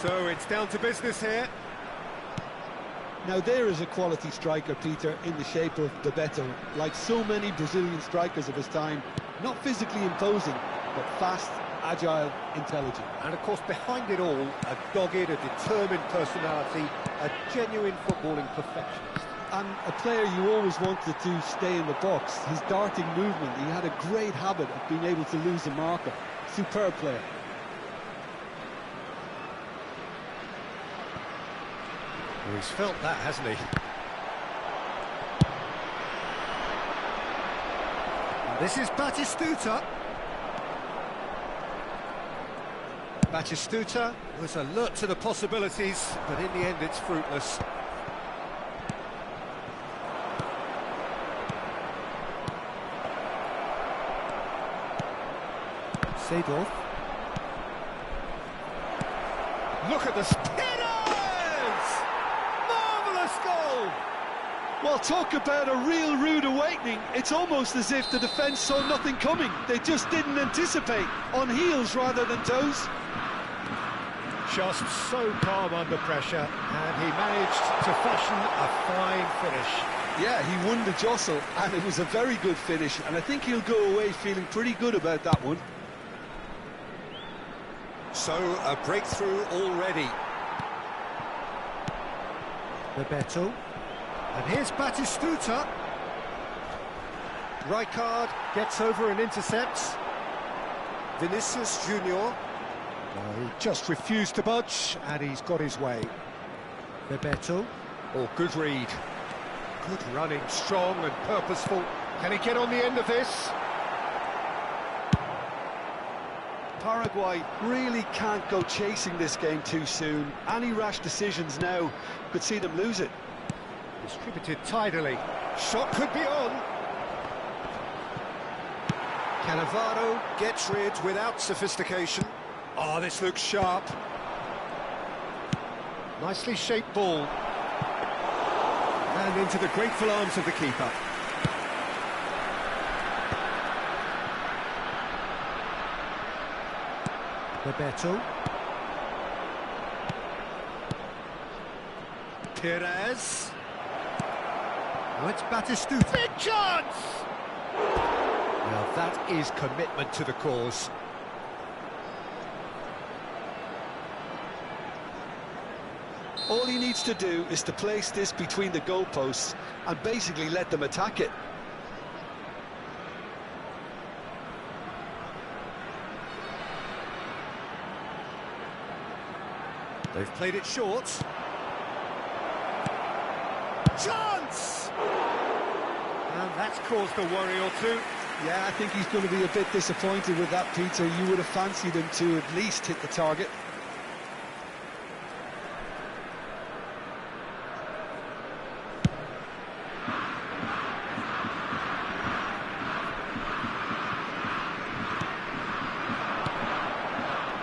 So it's down to business here. Now there is a quality striker, Peter, in the shape of Bebeto. Like so many Brazilian strikers of his time, not physically imposing, but fast, agile, intelligent. And of course, behind it all, a dogged, a determined personality, a genuine footballing perfectionist. And a player you always wanted to stay in the box. His darting movement, he had a great habit of being able to lose a marker. Superb player. Well, he's felt that, hasn't he? This is Batistuta. Batistuta was alert to the possibilities, but in the end it's fruitless. Seedorf. Look at the spinners! Marvellous goal! Well, talk about a real rude awakening. It's almost as if the defence saw nothing coming. They just didn't anticipate, on heels rather than toes. Just so calm under pressure, and he managed to fashion a fine finish. Yeah, he won the jostle, and it was a very good finish, and I think he'll go away feeling pretty good about that one. So, a breakthrough already. Bebeto. And here's Batistuta. Rijkaard gets over and intercepts. Vinicius Junior. He just refused to budge, and he's got his way. Bebeto. Oh, good read. Good running, strong and purposeful. Can he get on the end of this? Paraguay really can't go chasing this game too soon. Any rash decisions now could see them lose it. Distributed tidily. Shot could be on. Cannavaro gets rid without sophistication. Oh, this looks sharp. Nicely shaped ball. And into the grateful arms of the keeper. Bebeto. Perez. Oh, it's Batistuta. Big chance! Now that is commitment to the cause. All he needs to do is to place this between the goalposts and basically let them attack it. They've played it short. Chance! And that's caused a worry or two. Yeah, I think he's going to be a bit disappointed with that, Peter. You would have fancied him to at least hit the target.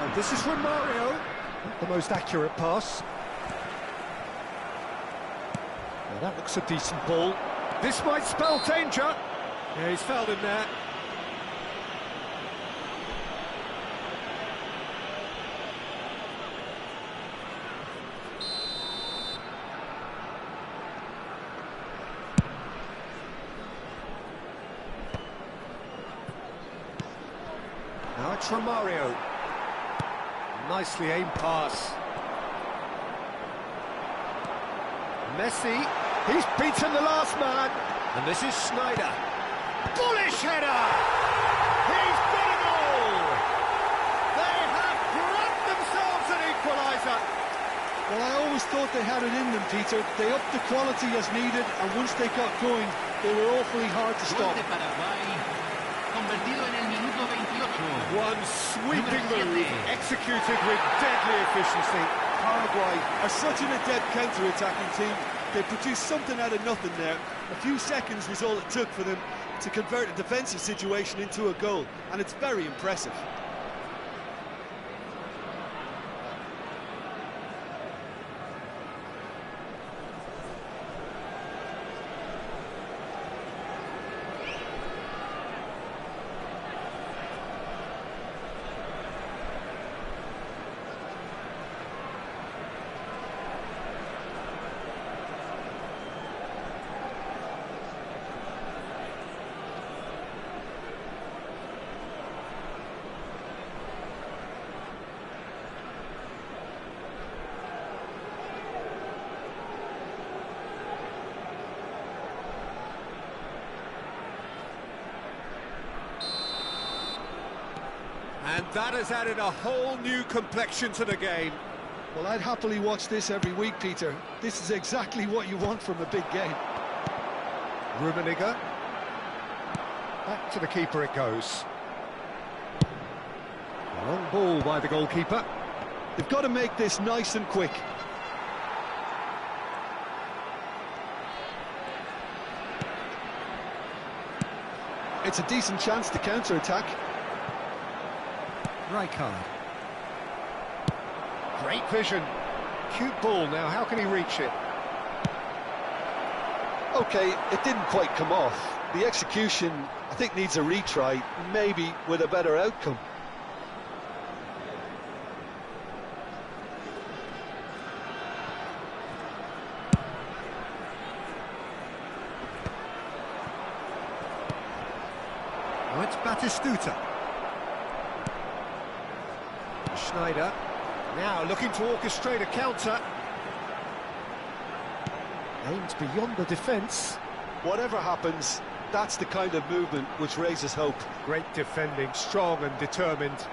And this is Romario. The most accurate pass. Well, that looks a decent ball. This might spell danger. Yeah, he's fouled him there. Now it's Romario. Nicely aimed pass. Messi, he's beaten the last man. And this is Sneijder. Bullish header! He's got a goal! They have grabbed themselves an equaliser. Well, I always thought they had it in them, Peter. They upped the quality as needed, and once they got going, they were awfully hard to stop. One sweeping move, executed with deadly efficiency. Paraguay are such an adept counter-attacking team. They produced something out of nothing there. A few seconds was all it took for them to convert a defensive situation into a goal, and it's very impressive. And that has added a whole new complexion to the game. Well, I'd happily watch this every week, Peter. This is exactly what you want from a big game. Rummenigge. Back to the keeper it goes. Long ball by the goalkeeper. They've got to make this nice and quick. It's a decent chance to counter-attack. Rijkaard. Great vision. Cute ball now, how can he reach it? OK, it didn't quite come off. The execution, I think, needs a retry, maybe with a better outcome. Now it's Batistuta. Schneider. Now looking to orchestrate a counter. Aims beyond the defence. Whatever happens, that's the kind of movement which raises hope. Great defending, strong and determined.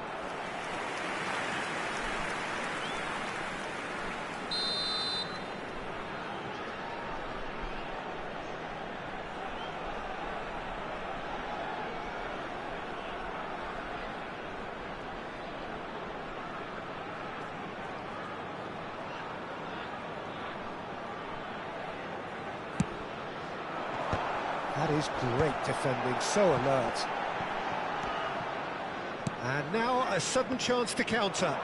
That is great defending, so alert. And now a sudden chance to counter.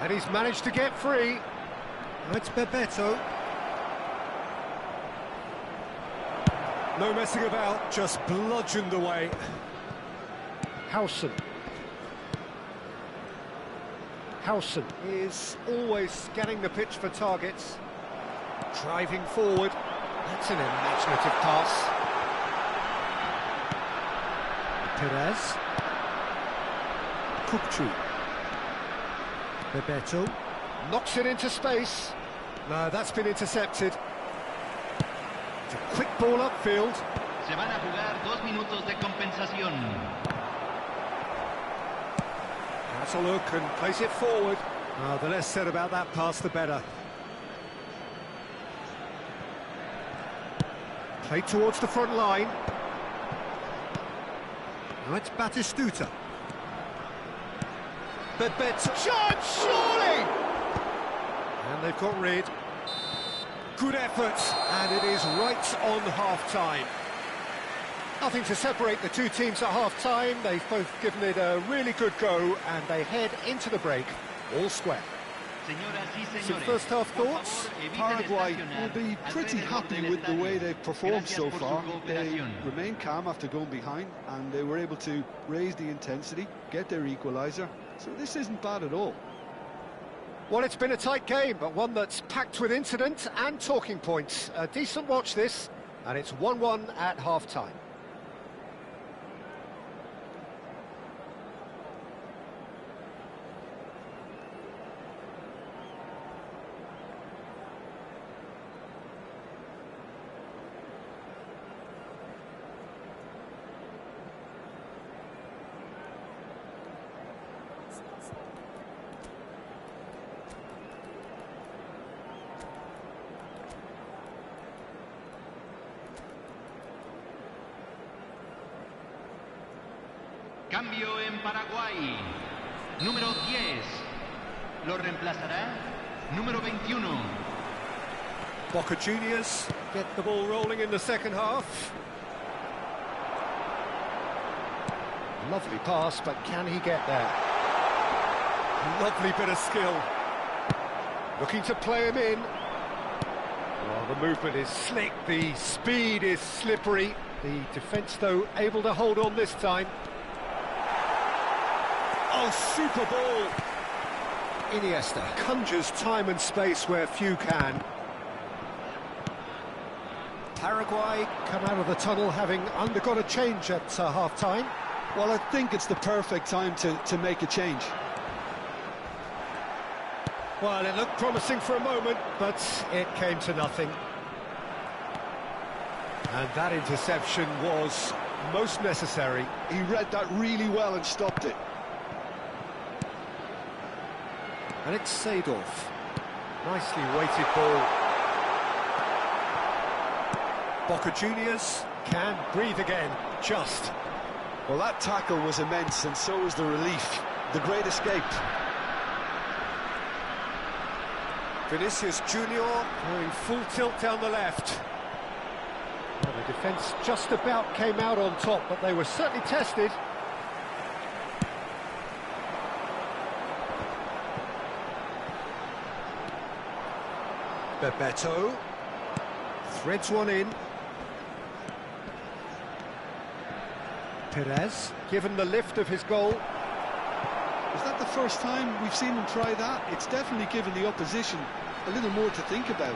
And he's managed to get free. Now it's Bebeto. No messing about, just bludgeoned away. Howson. Howson is always scanning the pitch for targets. Driving forward. That's an imaginative pass. Perez. Kupchu. Bebeto. Knocks it into space. No, that's been intercepted. It's a quick ball upfield. Se van a jugar 2 minutos de compensación. Has a look and plays it forward. Oh, the less said about that pass, the better. Played towards the front line. Now it's Batistuta. Bebeto. Shot, surely! And they've got rid. Good effort, and it is right on half-time. Nothing to separate the two teams at half-time. They've both given it a really good go, and they head into the break all square. Some first-half thoughts? Paraguay will be pretty happy with the way they've performed so far. They remained calm after going behind, and they were able to raise the intensity, get their equaliser. So this isn't bad at all. Well, it's been a tight game, but one that's packed with incident and talking points. A decent watch this, and it's 1-1 at half-time. Cambio en Paraguay. Número 10. Lo reemplazará número 21. Boca Juniors get the ball rolling in the second half. Lovely pass, but can he get there? Lovely bit of skill. Looking to play him in. Well, the movement is slick, the speed is slippery. The defence, though, able to hold on this time. Oh, super ball! Iniesta conjures time and space where few can. Paraguay come out of the tunnel having undergone a change at half-time. Well, I think it's the perfect time to make a change. Well, it looked promising for a moment, but it came to nothing. And that interception was most necessary. He read that really well and stopped it. And it's Seedorf. Nicely weighted ball. Boca Juniors can breathe again, just. Well, that tackle was immense, and so was the relief. The great escape. Vinicius Junior going full tilt down the left. Well, the defence just about came out on top, but they were certainly tested. Bebeto threads one in. Perez, given the lift of his goal. Is that the first time we've seen him try that? It's definitely given the opposition a little more to think about.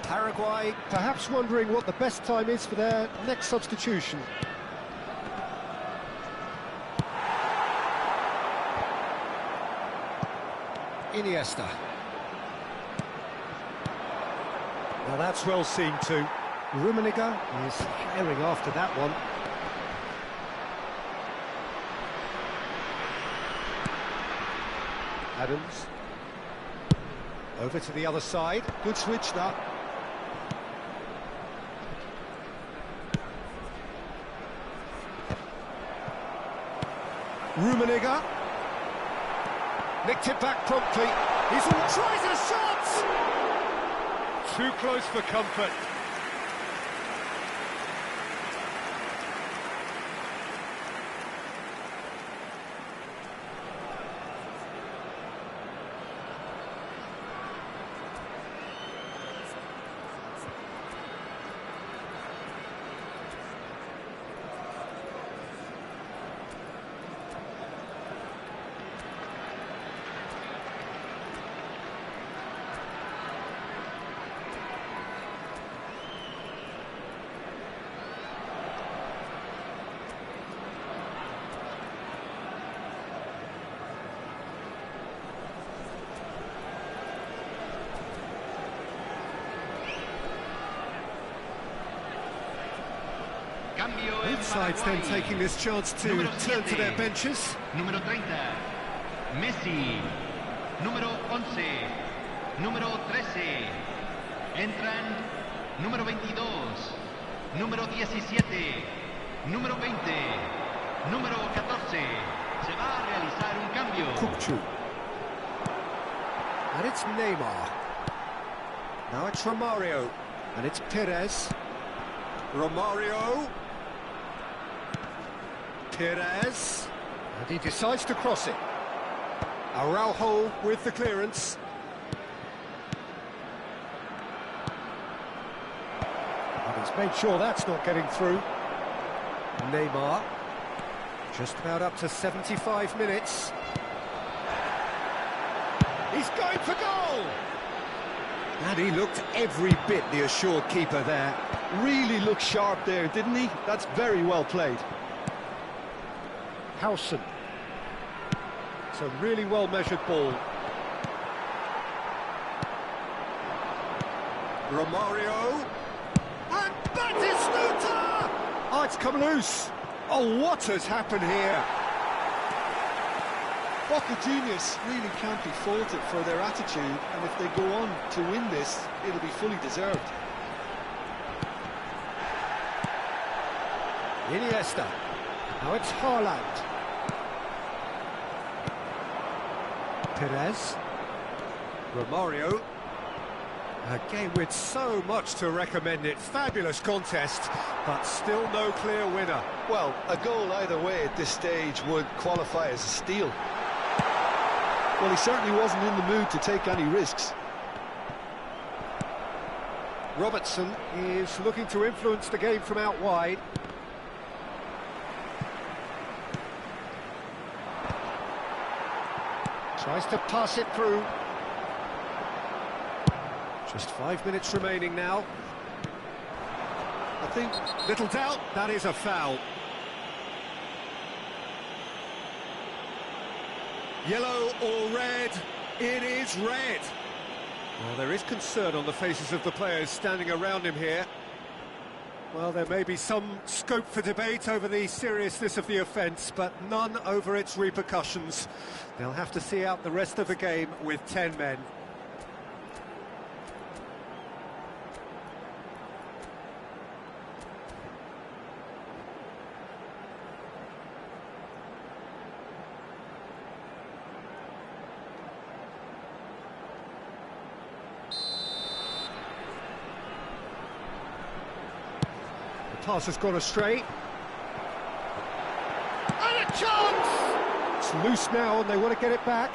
Paraguay perhaps wondering what the best time is for their next substitution. Iniesta. Now that's well seen too. Rummenigge is herring after that one. Adams. Over to the other side. Good switch, that. Rummenigge. Nicked it back promptly. He's all tries a shot! Too close for comfort. Both sides then taking this chance to turn to their benches. Número 30, Messi. Número 11, número 13. Entran número 22, número 17, número 20, número 14. Se va a realizar un cambio. Kukçu. And it's Neymar. Now it's Romario. And it's Perez. Romario. Perez. And he decides to cross it. Araujo with the clearance. And he's made sure that's not getting through. Neymar. Just about up to 75 minutes. He's going for goal! And he looked every bit the assured keeper there. Really looked sharp there, didn't he? That's very well played. Howson. It's a really well-measured ball. Romario. And Batistuta! Oh, it's come loose. Oh, what has happened here? Boca Juniors really can't be faulted for their attitude, and if they go on to win this, it'll be fully deserved. Iniesta. Now it's Haaland. Perez. Romario. A game with so much to recommend it. Fabulous contest, but still no clear winner. Well, a goal either way at this stage would qualify as a steal. Well, he certainly wasn't in the mood to take any risks. Robertson is looking to influence the game from out wide. Tries to pass it through. Just 5 minutes remaining now. I think, little doubt, that is a foul. Yellow or red? It is red. Well, there is concern on the faces of the players standing around him here. Well, there may be some scope for debate over the seriousness of the offence, but none over its repercussions. They'll have to see out the rest of the game with 10 men. Pass has gone astray. And a chance! It's loose now and they want to get it back.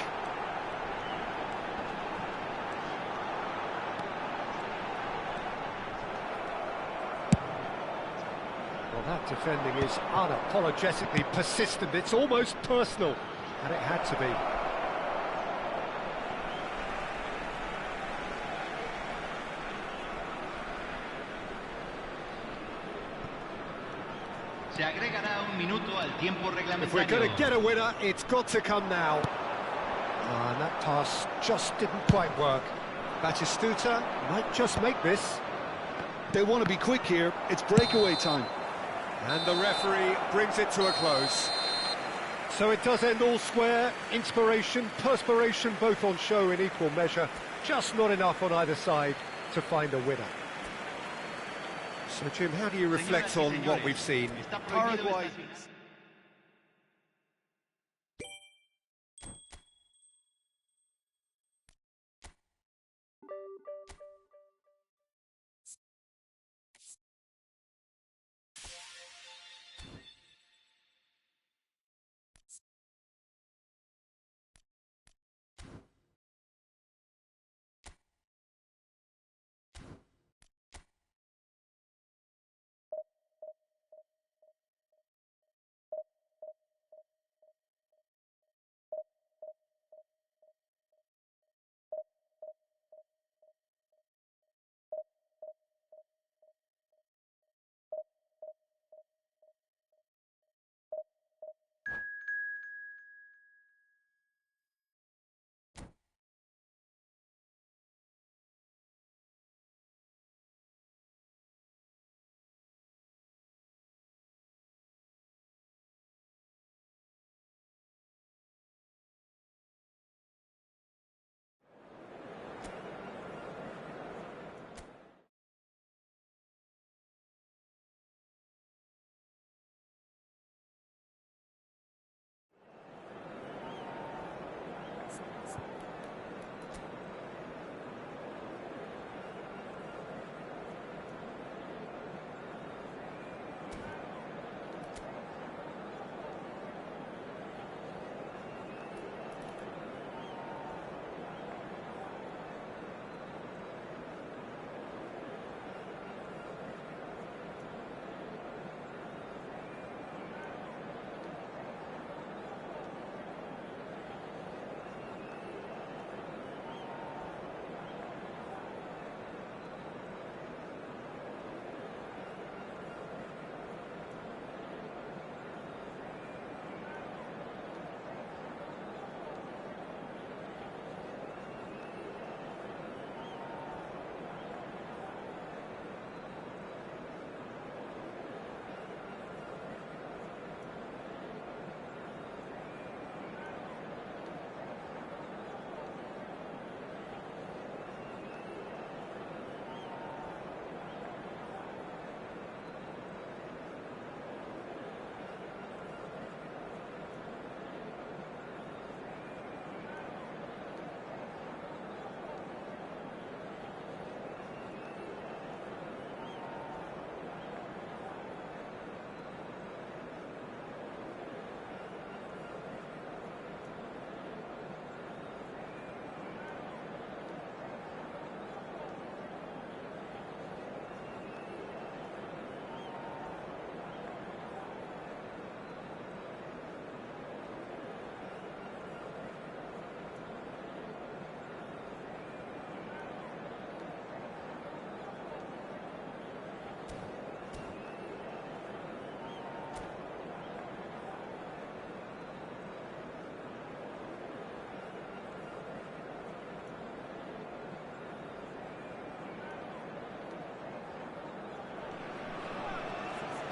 Well, that defending is unapologetically persistent. It's almost personal, and it had to be. Se agregará un minuto al tiempo reglamentario. If we're going to get a winner, it's got to come now. And that pass just didn't quite work. Batistuta might just make this. They want to be quick here. It's breakaway time. And the referee brings it to a close. So it does end all square. Inspiration, perspiration, both on show in equal measure. Just not enough on either side to find a winner. So, Jim, how do you reflect on what we've seen? Paraguay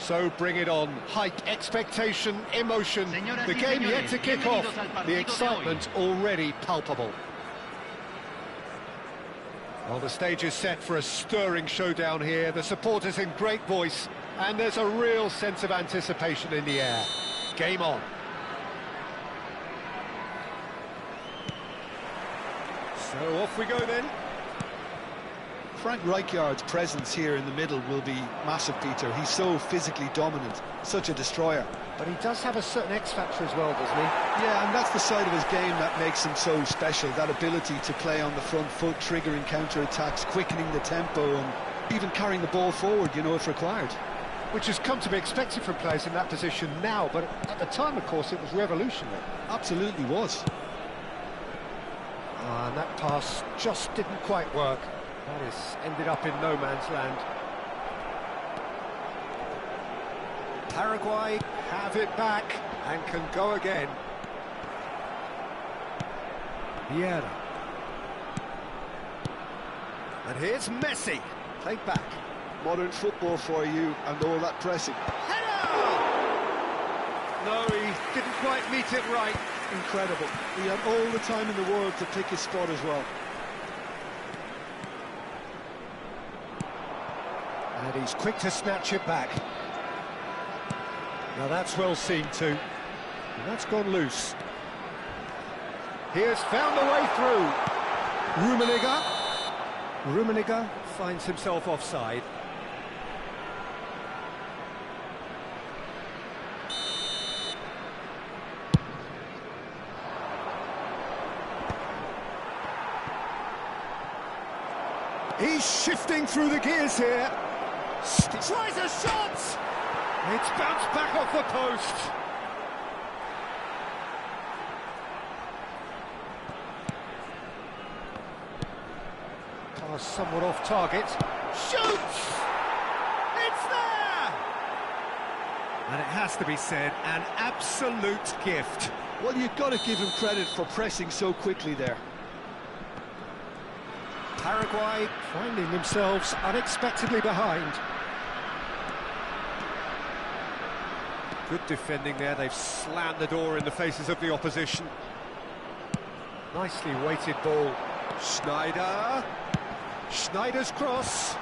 So bring it on. Hype, expectation, emotion. Señoras The y game yet señores, to kick bienvenidos off. al partido The de excitement already palpable. Well, the stage is set for a stirring showdown here. The supporters in great voice, and there's a real sense of anticipation in the air. Game on. So off we go then. Frank Rijkaard's presence here in the middle will be massive, Peter. He's so physically dominant, such a destroyer. But he does have a certain X-factor as well, doesn't he? Yeah, and that's the side of his game that makes him so special, that ability to play on the front foot, triggering counter-attacks, quickening the tempo, and even carrying the ball forward, you know, if required. Which has come to be expected from players in that position now, but at the time, of course, it was revolutionary. Absolutely was. And that pass just didn't quite work. That is ended up in no man's land. Paraguay have it back and can go again. Vieira. And here's Messi. Played back. Modern football for you and all that pressing. Header! No, he didn't quite meet it right. Incredible. He had all the time in the world to pick his spot as well. And he's quick to snatch it back. Now that's well seen too. And that's gone loose. He has found a way through. Rummenigge finds himself offside. He's shifting through the gears here. Tries a shot! It's bounced back off the post. Pass somewhat off target. Shoots! It's there! And it has to be said, an absolute gift. Well, you've got to give him credit for pressing so quickly there. Paraguay finding themselves unexpectedly behind. Good defending there, they've slammed the door in the faces of the opposition. Nicely weighted ball. Schneider. Schneider's cross.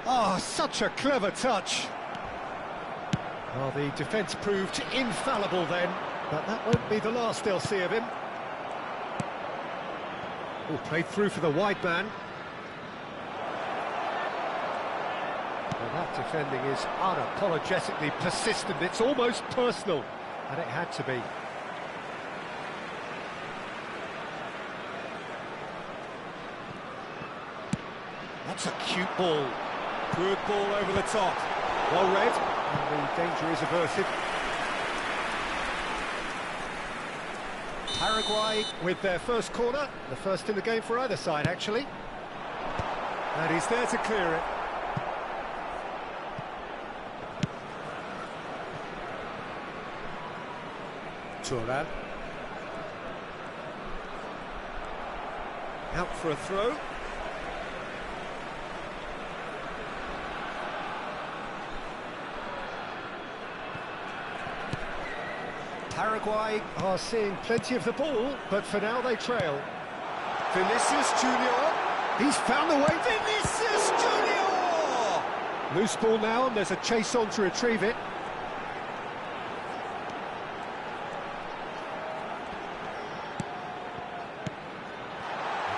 Oh, such a clever touch. Well, the defence proved infallible then, but that won't be the last they'll see of him. Oh, played through for the wide man. Well, that defending is unapologetically persistent. It's almost personal, and it had to be. That's a cute ball. Good ball over the top. Well read, and the danger is averted. Paraguay with their first corner, the first in the game for either side, actually. And he's there to clear it. Thuram. Out for a throw. Paraguay are seeing plenty of the ball, but for now they trail. Vinicius Junior. He's found the way. Vinicius Junior! Loose ball now, and there's a chase on to retrieve it.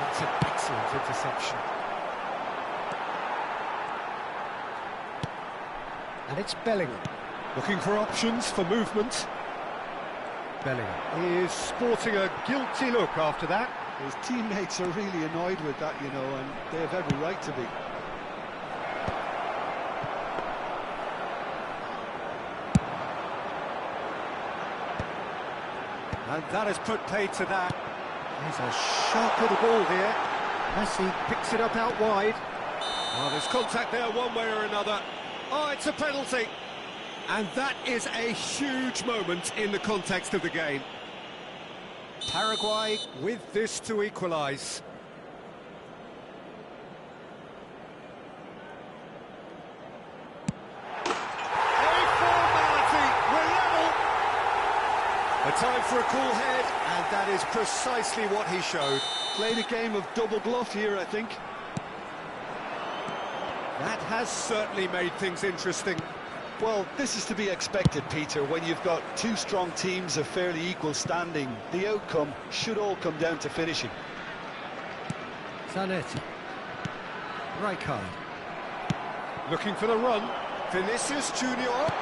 That's an excellent interception. And it's Bellingham. Looking for options for movement. Bellingham is sporting a guilty look after that. His teammates are really annoyed with that, you know, and they have every right to be. And that has put paid to that. There's a sharp little ball here. Messi picks it up out wide. Oh, there's contact there one way or another. Oh, it's a penalty. And that is a huge moment in the context of the game. Paraguay with this to equalise. A time for a cool head, and that is precisely what he showed. Played a game of double bluff here, I think. That has certainly made things interesting. Well, this is to be expected, Peter, when you've got two strong teams of fairly equal standing. The outcome should all come down to finishing. Zanetti. Rijkaard. Looking for the run. Vinicius Junior.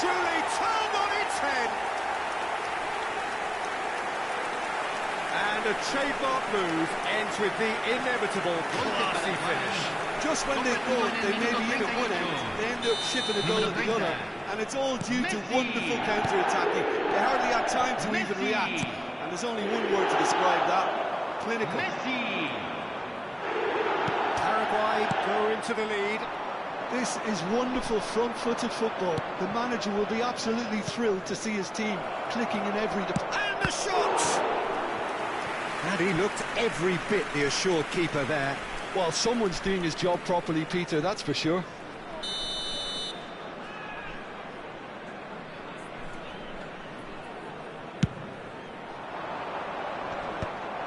Truly turned on its head. And a trademark move ends with the inevitable classy finish. Just when they thought they may be in at one end, they end up shipping a goal at the other. And it's all due to wonderful counter-attacking. They hardly had time to even react. And there's only one word to describe that: clinical. Paraguay go into the lead. This is wonderful front-footed football. The manager will be absolutely thrilled to see his team clicking in every... And the shot! And he looked every bit the assured keeper there. Well, someone's doing his job properly, Peter, that's for sure.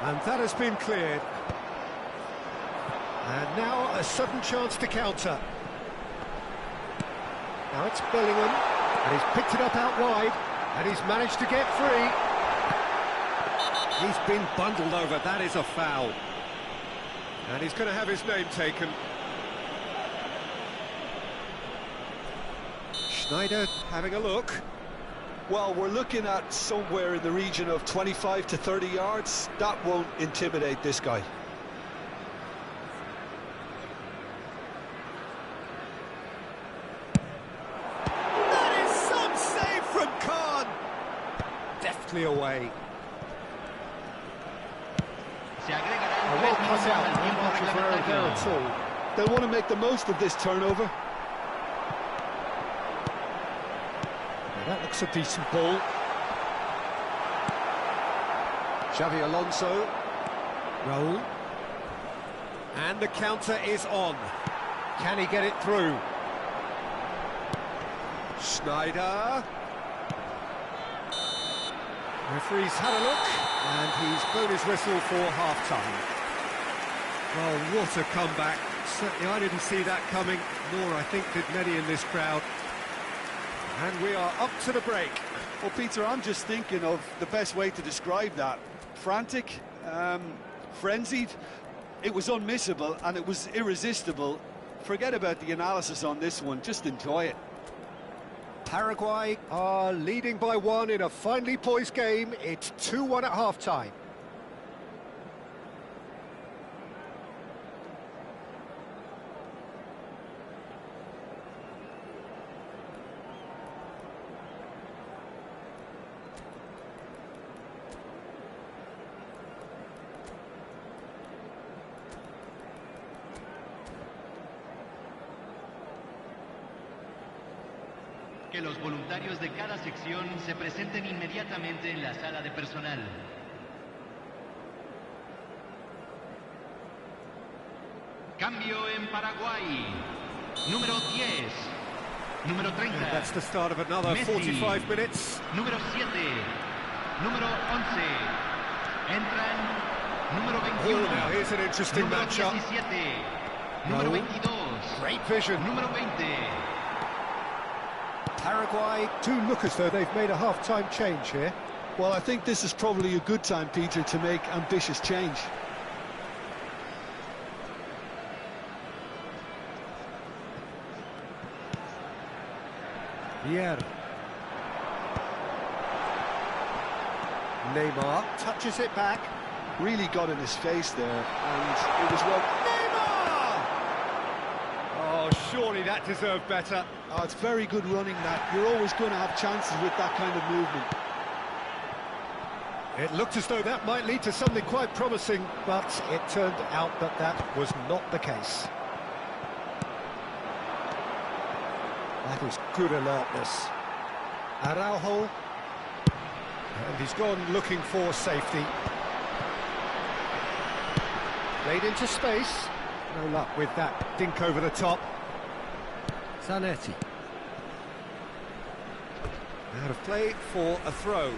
And that has been cleared. And now a sudden chance to counter. Now it's Bellingham, and he's picked it up out wide, and he's managed to get free. He's been bundled over, that is a foul. And he's going to have his name taken. Schneider having a look. Well, we're looking at somewhere in the region of 25 to 30 yards. That won't intimidate this guy. Deftly away. Well cut out, not much of error there at all. They'll want to make the most of this turnover. Now that looks a decent ball. Xavi Alonso. Raul. And the counter is on. Can he get it through? Schneider. Referee's had a look, and he's blown his whistle for half-time. Well, what a comeback. Certainly I didn't see that coming, nor I think did many in this crowd. And we are up to the break. Well, Peter, I'm just thinking of the best way to describe that. Frantic, frenzied. It was unmissable, and it was irresistible. Forget about the analysis on this one, just enjoy it. Paraguay are leading by 1 in a finely poised game. It's 2-1 at half-time. Que los voluntarios de cada sección se presenten inmediatamente en la sala de personal. Cambio en Paraguay. Número 10. Número 30. And that's the start of another Messi. 45 minutes. Número 7. Número 11. Entran número 21. Oh, now here's an interesting número matchup. 17. Número 22. Great vision. Número 20. Paraguay do look as though they've made a half-time change here. Well, I think this is probably a good time, Peter, to make ambitious change. Vieira. Neymar touches it back. Really got in his face there, and it was well... Neymar! Oh, surely that deserved better. Oh, it's very good running, that. You're always going to have chances with that kind of movement. It looked as though that might lead to something quite promising, but it turned out that that was not the case. That is good alertness. Araujo. And he's gone looking for safety. Played into space. No luck with that dink over the top. Zanetti. Out of play for a throw.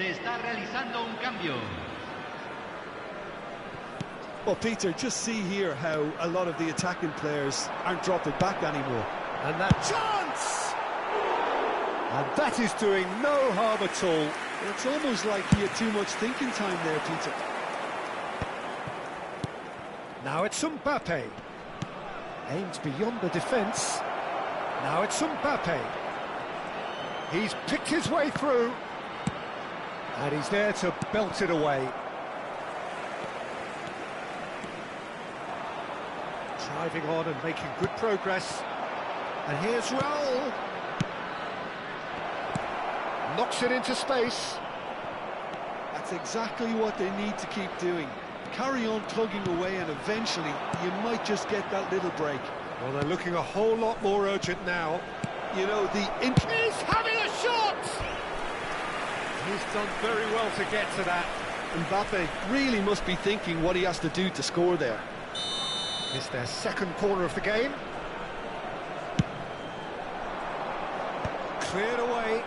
Se está realizando un cambio. Well, Peter, just see here how a lot of the attacking players aren't dropping back anymore. And that chance! And that is doing no harm at all. It's almost like he had too much thinking time there, Peter. Now it's Mbappe. Aims beyond the defence. Now it's Mbappe. He's picked his way through. And he's there to belt it away. Driving on and making good progress. And here's Raul. Knocks it into space. That's exactly what they need to keep doing. Carry on tugging away and eventually you might just get that little break. Well, they're looking a whole lot more urgent now. You know, He's having a shot! He's done very well to get to that. Mbappe really must be thinking what he has to do to score there. It's their second corner of the game. Cleared away.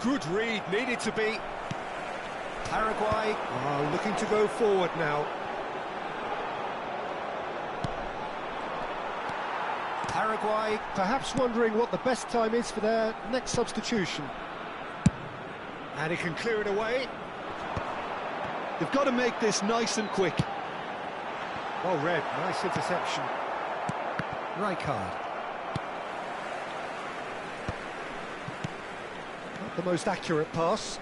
Good read, needed to be. Paraguay are looking to go forward now. Paraguay perhaps wondering what the best time is for their next substitution. And he can clear it away. They've got to make this nice and quick. Well read, nice interception. Rijkaard. Not the most accurate pass.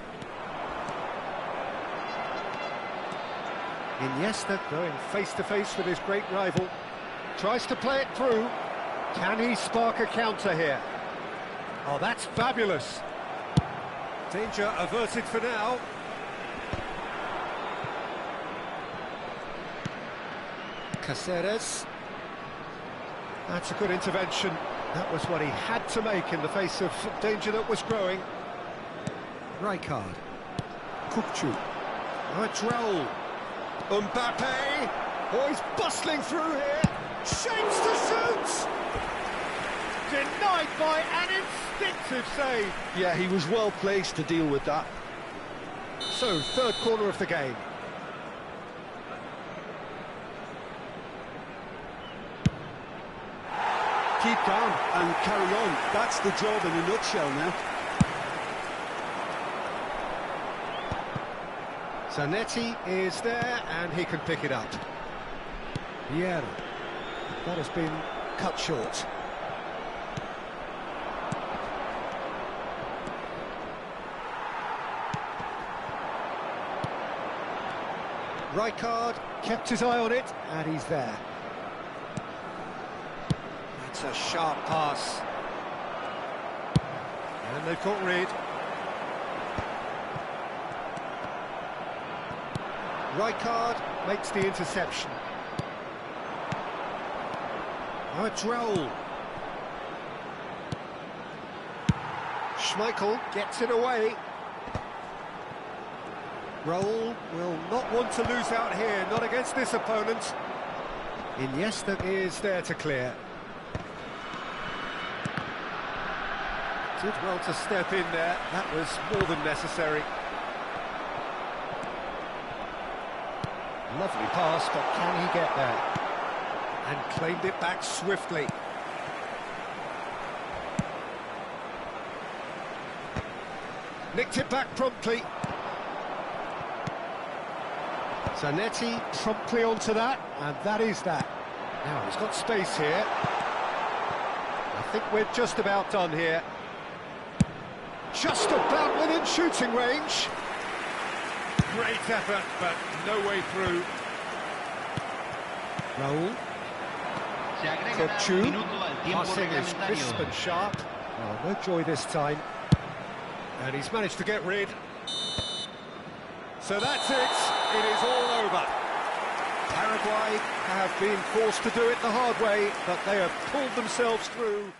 Iniesta going face-to-face with his great rival. Tries to play it through. Can he spark a counter here? Oh, that's fabulous. Danger averted for now. Caceres. That's a good intervention. That was what he had to make in the face of danger that was growing. Rijkaard. Kukçu. Oh, it's Raul. Mbappe. Oh, he's bustling through here. Shapes to shoot. Denied by an instinctive save. Yeah, he was well placed to deal with that. So, third corner of the game. Keep calm and carry on. That's the job in a nutshell now. Zanetti is there and he can pick it up. Vieira. That has been cut short. Rijkaard kept his eye on it, and he's there. That's a sharp pass. And they've caught Reed. Rijkaard makes the interception. Now it's Raul. Schmeichel gets it away. Raul will not want to lose out here, not against this opponent. Iniesta is there to clear. Did well to step in there, that was more than necessary. Lovely pass, but can he get there? And claimed it back swiftly. Nicked it back promptly. Zanetti promptly onto that, and that is that. Now he's got space here. I think we're just about done here. Just about within shooting range. Great effort, but no way through. Raul. Kochu. Passing is crisp and sharp. Oh, no joy this time. And he's managed to get rid. So that's it. It is all over. Paraguay have been forced to do it the hard way, but they have pulled themselves through.